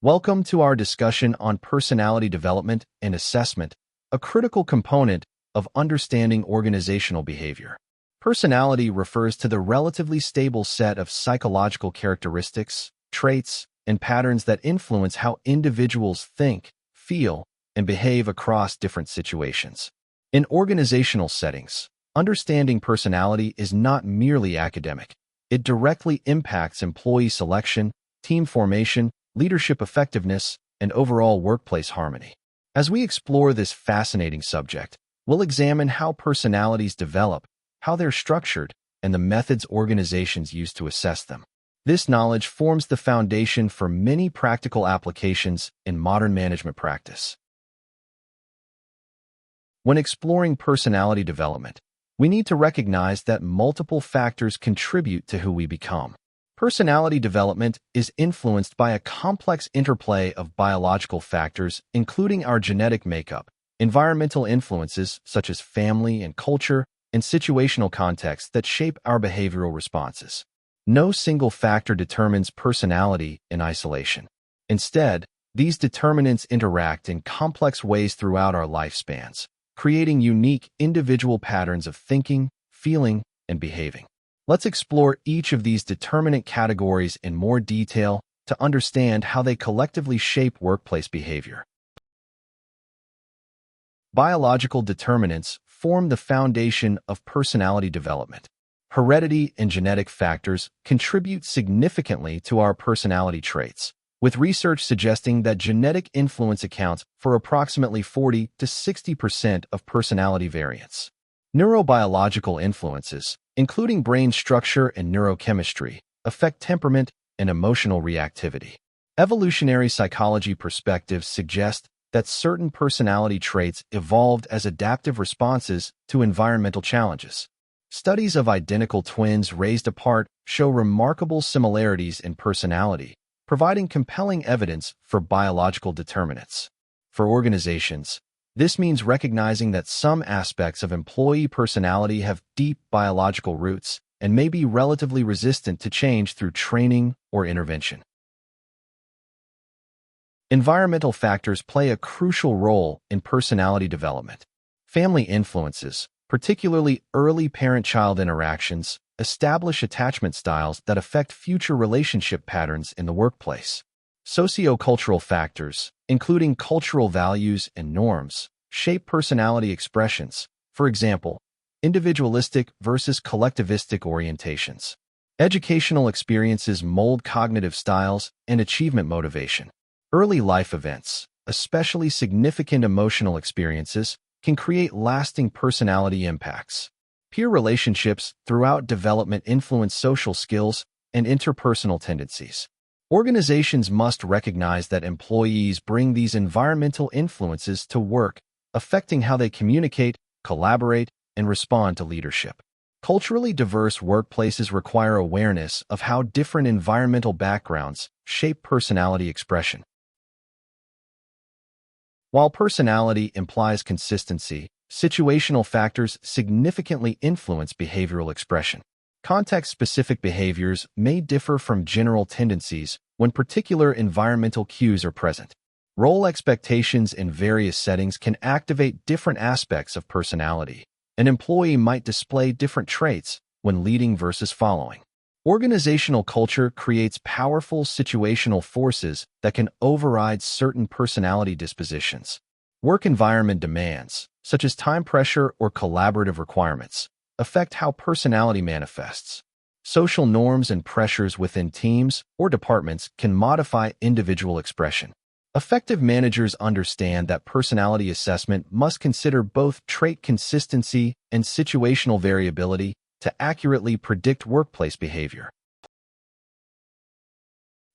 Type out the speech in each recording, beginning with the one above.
Welcome to our discussion on personality development and assessment, a critical component of understanding organizational behavior. Personality refers to the relatively stable set of psychological characteristics, traits, and patterns that influence how individuals think, feel, and behave across different situations. In organizational settings, understanding personality is not merely academic. It directly impacts employee selection, team formation, leadership effectiveness, and overall workplace harmony. As we explore this fascinating subject, we'll examine how personalities develop, how they're structured, and the methods organizations use to assess them. This knowledge forms the foundation for many practical applications in modern management practice. When exploring personality development, we need to recognize that multiple factors contribute to who we become. Personality development is influenced by a complex interplay of biological factors, including our genetic makeup, environmental influences such as family and culture, and situational contexts that shape our behavioral responses. No single factor determines personality in isolation. Instead, these determinants interact in complex ways throughout our lifespans, creating unique individual patterns of thinking, feeling, and behaving. Let's explore each of these determinant categories in more detail to understand how they collectively shape workplace behavior. Biological determinants form the foundation of personality development. Heredity and genetic factors contribute significantly to our personality traits, with research suggesting that genetic influence accounts for approximately 40 to 60% of personality variance. Neurobiological influences, including brain structure and neurochemistry, affect temperament and emotional reactivity. Evolutionary psychology perspectives suggest that certain personality traits evolved as adaptive responses to environmental challenges. Studies of identical twins raised apart show remarkable similarities in personality, providing compelling evidence for biological determinants. For organizations, this means recognizing that some aspects of employee personality have deep biological roots and may be relatively resistant to change through training or intervention. Environmental factors play a crucial role in personality development. Family influences, particularly early parent-child interactions, establish attachment styles that affect future relationship patterns in the workplace. Sociocultural factors, including cultural values and norms, shape personality expressions, for example, individualistic versus collectivistic orientations. Educational experiences mold cognitive styles and achievement motivation. Early life events, especially significant emotional experiences, can create lasting personality impacts. Peer relationships throughout development influence social skills and interpersonal tendencies. Organizations must recognize that employees bring these environmental influences to work, affecting how they communicate, collaborate, and respond to leadership. Culturally diverse workplaces require awareness of how different environmental backgrounds shape personality expression. While personality implies consistency, situational factors significantly influence behavioral expression. Context-specific behaviors may differ from general tendencies when particular environmental cues are present. Role expectations in various settings can activate different aspects of personality. An employee might display different traits when leading versus following. Organizational culture creates powerful situational forces that can override certain personality dispositions. Work environment demands, such as time pressure or collaborative requirements, affect how personality manifests. Social norms and pressures within teams or departments can modify individual expression. Effective managers understand that personality assessment must consider both trait consistency and situational variability to accurately predict workplace behavior.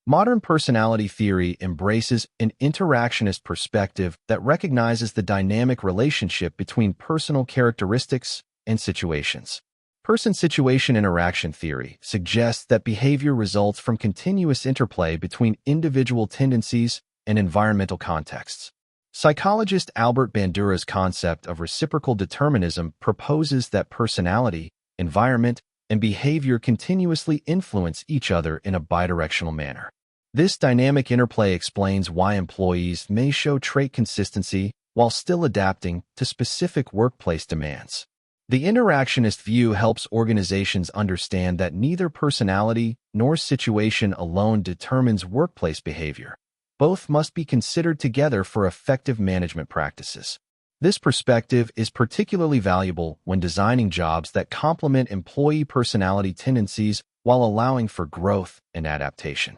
Modern personality theory embraces an interactionist perspective that recognizes the dynamic relationship between personal characteristics and situations. Person-situation interaction theory suggests that behavior results from continuous interplay between individual tendencies and environmental contexts. Psychologist Albert Bandura's concept of reciprocal determinism proposes that personality, environment, and behavior continuously influence each other in a bidirectional manner. This dynamic interplay explains why employees may show trait consistency while still adapting to specific workplace demands. The interactionist view helps organizations understand that neither personality nor situation alone determines workplace behavior. Both must be considered together for effective management practices. This perspective is particularly valuable when designing jobs that complement employee personality tendencies while allowing for growth and adaptation.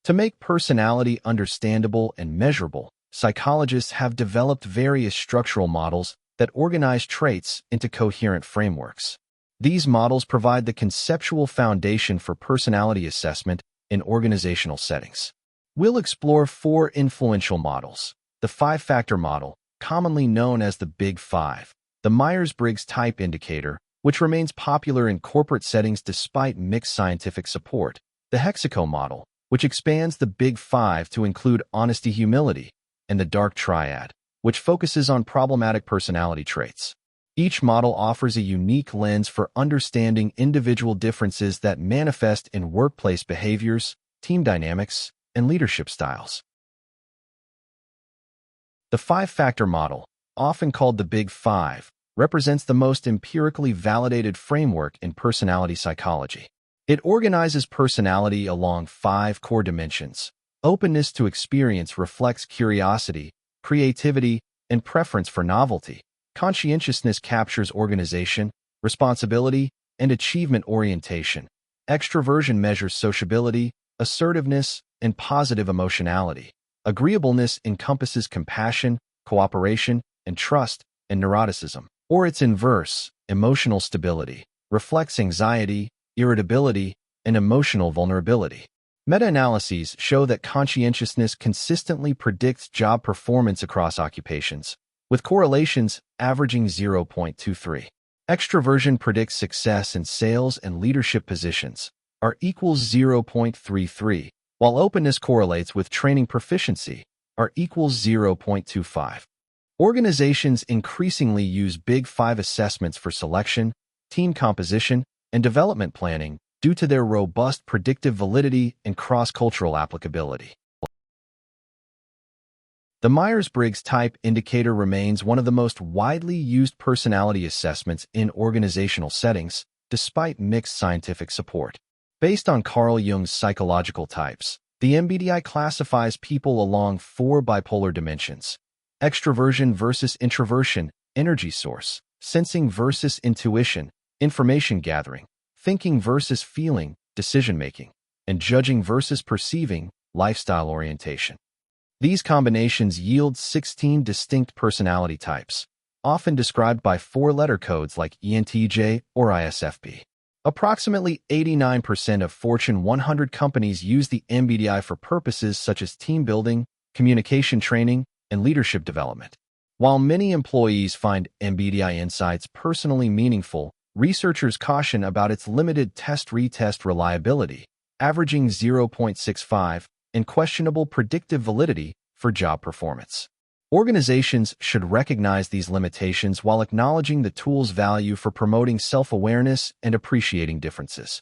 To make personality understandable and measurable, psychologists have developed various structural models that organize traits into coherent frameworks. These models provide the conceptual foundation for personality assessment in organizational settings. We'll explore 4 influential models: the 5-factor model, commonly known as the Big Five; the Myers-Briggs Type Indicator, which remains popular in corporate settings despite mixed scientific support; the HEXACO model, which expands the Big Five to include honesty, humility; and the Dark Triad, which focuses on problematic personality traits. Each model offers a unique lens for understanding individual differences that manifest in workplace behaviors, team dynamics, and leadership styles. The 5-factor model, often called the Big Five, represents the most empirically validated framework in personality psychology. It organizes personality along 5 core dimensions. Openness to experience reflects curiosity, creativity, and preference for novelty. Conscientiousness captures organization, responsibility, and achievement orientation. Extroversion measures sociability, assertiveness, and positive emotionality. Agreeableness encompasses compassion, cooperation, and trust, and neuroticism, or its inverse, emotional stability, reflects anxiety, irritability, and emotional vulnerability. Meta-analyses show that conscientiousness consistently predicts job performance across occupations, with correlations averaging 0.23. Extroversion predicts success in sales and leadership positions, R equals 0.33, while openness correlates with training proficiency, R equals 0.25. Organizations increasingly use Big Five assessments for selection, team composition, and development planning due to their robust predictive validity and cross-cultural applicability. The Myers-Briggs Type Indicator remains one of the most widely used personality assessments in organizational settings, despite mixed scientific support. Based on Carl Jung's psychological types, the MBTI classifies people along 4 bipolar dimensions: extroversion versus introversion, energy source; sensing versus intuition, information gathering; thinking versus feeling, decision-making; and judging versus perceiving, lifestyle orientation. These combinations yield 16 distinct personality types, often described by 4-letter codes like ENTJ or ISFP. Approximately 89% of Fortune 100 companies use the MBTI for purposes such as team building, communication training, and leadership development. While many employees find MBTI insights personally meaningful, researchers caution about its limited test-retest reliability, averaging 0.65, and questionable predictive validity for job performance. Organizations should recognize these limitations while acknowledging the tool's value for promoting self-awareness and appreciating differences.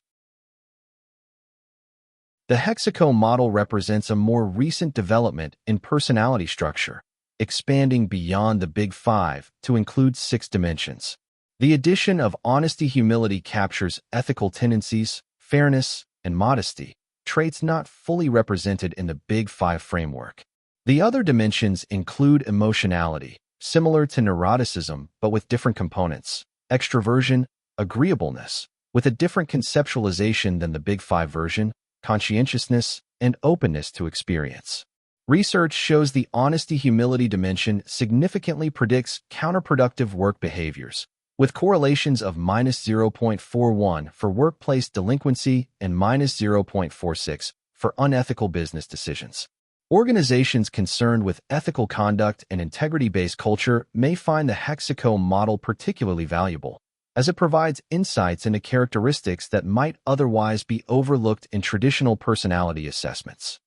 The HEXACO model represents a more recent development in personality structure, expanding beyond the Big Five to include 6 dimensions. The addition of honesty, humility captures ethical tendencies, fairness, and modesty, traits not fully represented in the Big Five framework. The other dimensions include emotionality, similar to neuroticism but with different components; extroversion, agreeableness, with a different conceptualization than the Big Five version; conscientiousness, and openness to experience. Research shows the honesty-humility dimension significantly predicts counterproductive work behaviors, with correlations of -0.41 for workplace delinquency and -0.46 for unethical business decisions. Organizations concerned with ethical conduct and integrity-based culture may find the HEXACO model particularly valuable, as it provides insights into characteristics that might otherwise be overlooked in traditional personality assessments.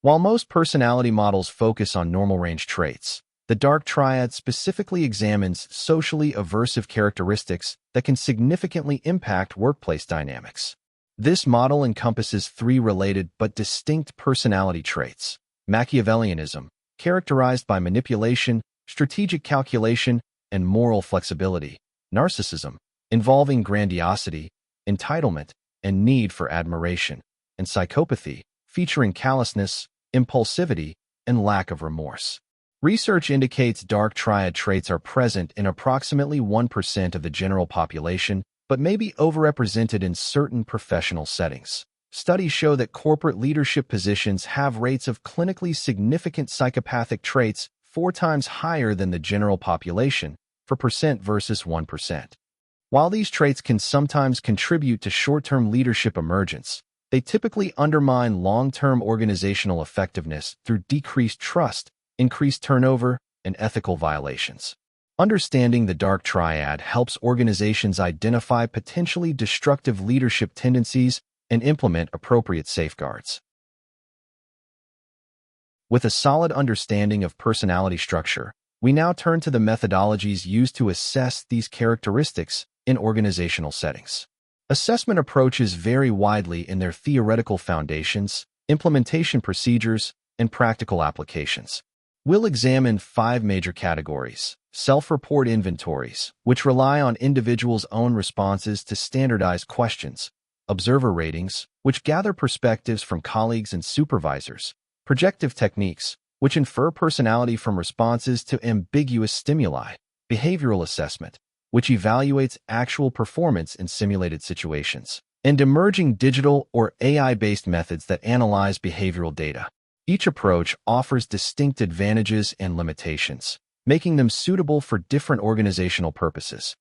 While most personality models focus on normal range traits, the Dark Triad specifically examines socially aversive characteristics that can significantly impact workplace dynamics. This model encompasses three related but distinct personality traits: Machiavellianism, characterized by manipulation, strategic calculation, and moral flexibility; narcissism, involving grandiosity, entitlement, and need for admiration; and psychopathy, featuring callousness, impulsivity, and lack of remorse. Research indicates dark triad traits are present in approximately 1% of the general population, but may be overrepresented in certain professional settings. Studies show that corporate leadership positions have rates of clinically significant psychopathic traits 4 times higher than the general population, for percent versus 1%. While these traits can sometimes contribute to short-term leadership emergence, they typically undermine long-term organizational effectiveness through decreased trust, increased turnover, and ethical violations. Understanding the dark triad helps organizations identify potentially destructive leadership tendencies and implement appropriate safeguards. With a solid understanding of personality structure, we now turn to the methodologies used to assess these characteristics in organizational settings. Assessment approaches vary widely in their theoretical foundations, implementation procedures, and practical applications. We'll examine 5 major categories: self-report inventories, which rely on individuals' own responses to standardized questions; observer ratings, which gather perspectives from colleagues and supervisors; projective techniques, which infer personality from responses to ambiguous stimuli; behavioral assessment, which evaluates actual performance in simulated situations; and emerging digital or AI-based methods that analyze behavioral data. Each approach offers distinct advantages and limitations, making them suitable for different organizational purposes.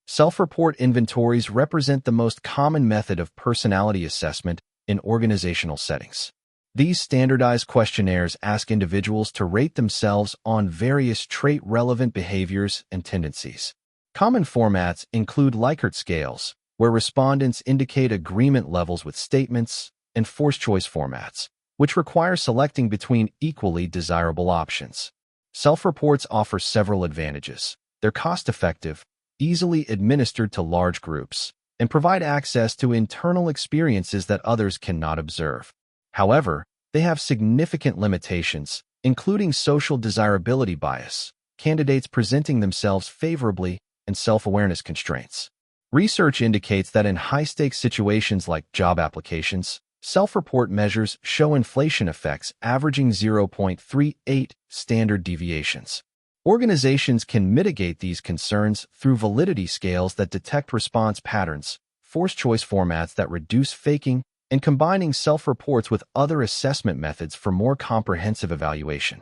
Self-report inventories represent the most common method of personality assessment in organizational settings. These standardized questionnaires ask individuals to rate themselves on various trait-relevant behaviors and tendencies. Common formats include Likert scales, where respondents indicate agreement levels with statements, and force-choice formats, which require selecting between equally desirable options. Self-reports offer several advantages. They're cost-effective, easily administered to large groups, and provide access to internal experiences that others cannot observe. However, they have significant limitations, including social desirability bias, candidates presenting themselves favorably, and self-awareness constraints. Research indicates that in high-stakes situations like job applications, self-report measures show inflation effects averaging 0.38 standard deviations. Organizations can mitigate these concerns through validity scales that detect response patterns, force-choice formats that reduce faking, and combining self-reports with other assessment methods for more comprehensive evaluation.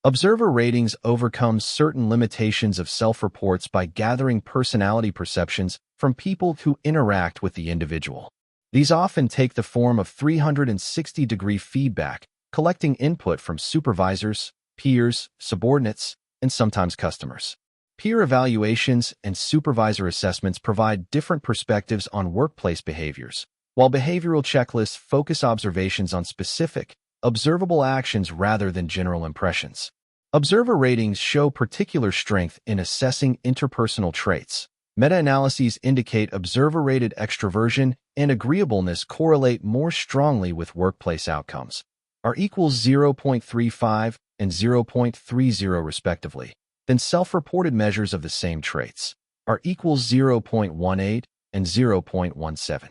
Observer ratings overcome certain limitations of self-reports by gathering personality perceptions from people who interact with the individual. These often take the form of 360-degree feedback, collecting input from supervisors, peers, subordinates, and sometimes customers. Peer evaluations and supervisor assessments provide different perspectives on workplace behaviors, while behavioral checklists focus observations on specific, observable actions rather than general impressions. Observer ratings show particular strength in assessing interpersonal traits. Meta-analyses indicate observer-rated extroversion and agreeableness correlate more strongly with workplace outcomes, R equals 0.35 and 0.30 respectively, than self-reported measures of the same traits, R equals 0.18 and 0.17.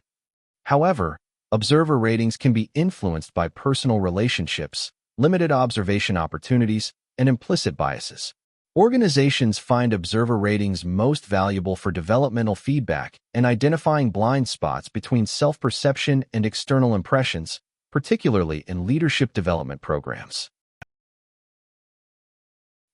However, observer ratings can be influenced by personal relationships, limited observation opportunities, and implicit biases. Organizations find observer ratings most valuable for developmental feedback and identifying blind spots between self-perception and external impressions, particularly in leadership development programs.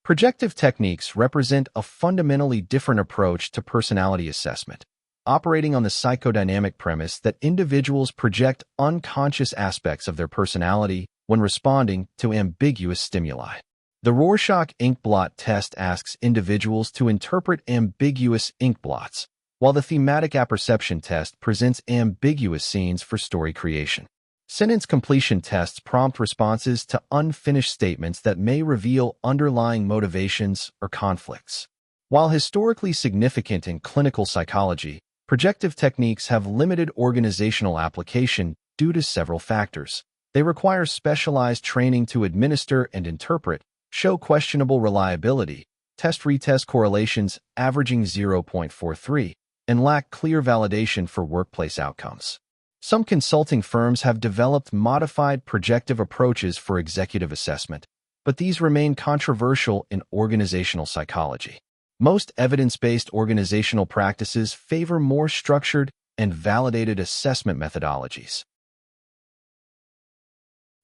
Projective techniques represent a fundamentally different approach to personality assessment, operating on the psychodynamic premise that individuals project unconscious aspects of their personality when responding to ambiguous stimuli. The Rorschach ink blot test asks individuals to interpret ambiguous ink blots, while the thematic apperception test presents ambiguous scenes for story creation. Sentence completion tests prompt responses to unfinished statements that may reveal underlying motivations or conflicts. While historically significant in clinical psychology, projective techniques have limited organizational application due to several factors. They require specialized training to administer and interpret, show questionable reliability, test-retest correlations averaging 0.43, and lack clear validation for workplace outcomes. Some consulting firms have developed modified projective approaches for executive assessment, but these remain controversial in organizational psychology. Most evidence-based organizational practices favor more structured and validated assessment methodologies.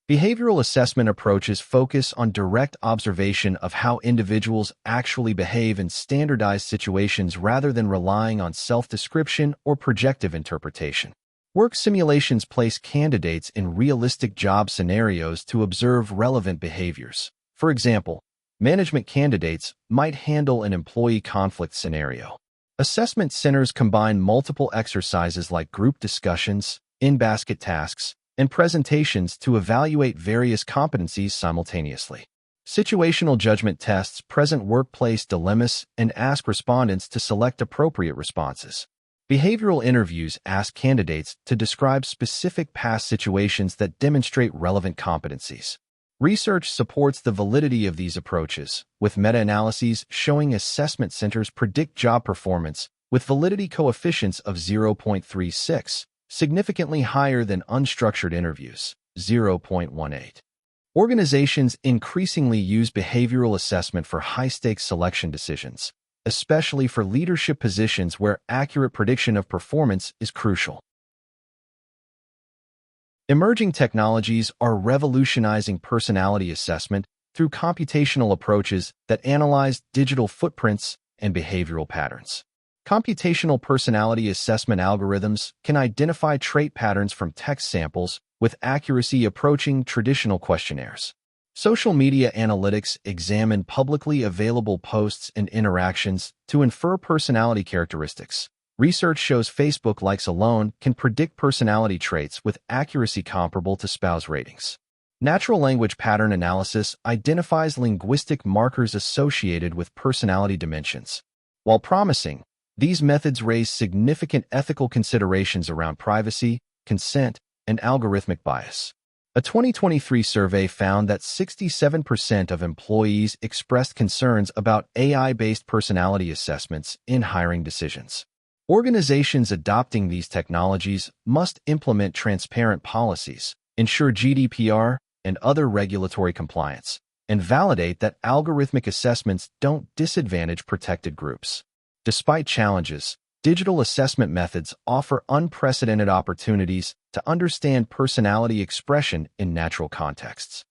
Behavioral assessment approaches focus on direct observation of how individuals actually behave in standardized situations rather than relying on self-description or projective interpretation. Work simulations place candidates in realistic job scenarios to observe relevant behaviors. For example, management candidates might handle an employee conflict scenario. Assessment centers combine multiple exercises like group discussions, in-basket tasks, and presentations to evaluate various competencies simultaneously. Situational judgment tests present workplace dilemmas and ask respondents to select appropriate responses. Behavioral interviews ask candidates to describe specific past situations that demonstrate relevant competencies. Research supports the validity of these approaches, with meta-analyses showing assessment centers predict job performance with validity coefficients of 0.36, significantly higher than unstructured interviews, 0.18. Organizations increasingly use behavioral assessment for high-stakes selection decisions, especially for leadership positions where accurate prediction of performance is crucial. Emerging technologies are revolutionizing personality assessment through computational approaches that analyze digital footprints and behavioral patterns. Computational personality assessment algorithms can identify trait patterns from text samples with accuracy approaching traditional questionnaires. Social media analytics examine publicly available posts and interactions to infer personality characteristics. Research shows Facebook likes alone can predict personality traits with accuracy comparable to spouse ratings. Natural language pattern analysis identifies linguistic markers associated with personality dimensions. While promising, these methods raise significant ethical considerations around privacy, consent, and algorithmic bias. A 2023 survey found that 67% of employees expressed concerns about AI-based personality assessments in hiring decisions. Organizations adopting these technologies must implement transparent policies, ensure GDPR and other regulatory compliance, and validate that algorithmic assessments don't disadvantage protected groups. Despite challenges, digital assessment methods offer unprecedented opportunities to understand personality expression in natural contexts.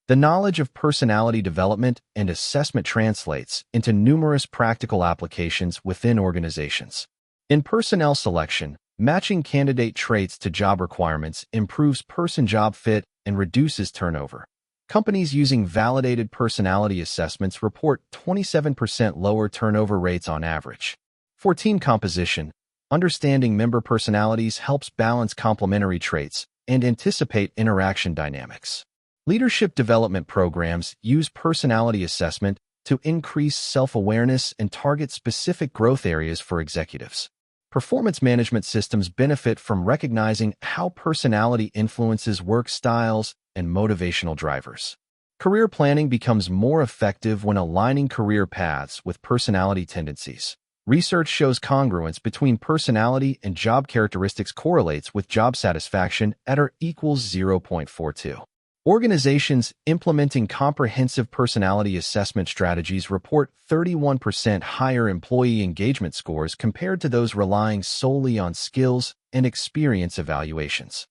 The knowledge of personality development and assessment translates into numerous practical applications within organizations. In personnel selection, matching candidate traits to job requirements improves person-job fit and reduces turnover. Companies using validated personality assessments report 27% lower turnover rates on average. For team composition, understanding member personalities helps balance complementary traits and anticipate interaction dynamics. Leadership development programs use personality assessment to increase self-awareness and target specific growth areas for executives. Performance management systems benefit from recognizing how personality influences work styles and motivational drivers. Career planning becomes more effective when aligning career paths with personality tendencies. Research shows congruence between personality and job characteristics correlates with job satisfaction at or equals 0.42. Organizations implementing comprehensive personality assessment strategies report 31% higher employee engagement scores compared to those relying solely on skills and experience evaluations.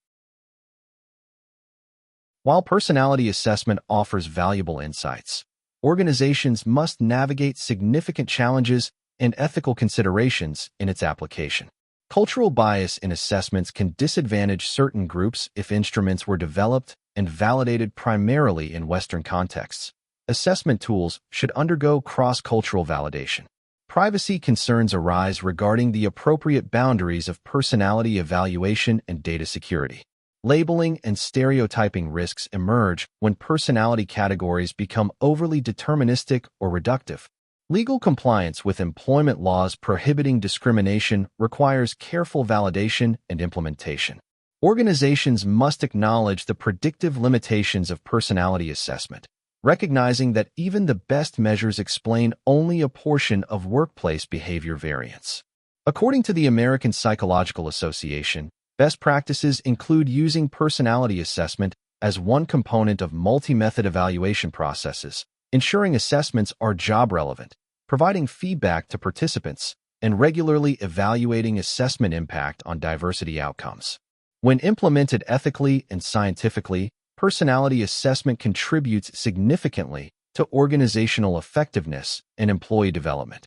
While personality assessment offers valuable insights, organizations must navigate significant challenges and ethical considerations in its application. Cultural bias in assessments can disadvantage certain groups if instruments were developed and validated primarily in Western contexts. Assessment tools should undergo cross-cultural validation. Privacy concerns arise regarding the appropriate boundaries of personality evaluation and data security. Labeling and stereotyping risks emerge when personality categories become overly deterministic or reductive. Legal compliance with employment laws prohibiting discrimination requires careful validation and implementation. Organizations must acknowledge the predictive limitations of personality assessment, recognizing that even the best measures explain only a portion of workplace behavior variance. According to the American Psychological Association, best practices include using personality assessment as one component of multi-method evaluation processes, ensuring assessments are job-relevant, providing feedback to participants, and regularly evaluating assessment impact on diversity outcomes. When implemented ethically and scientifically, personality assessment contributes significantly to organizational effectiveness and employee development.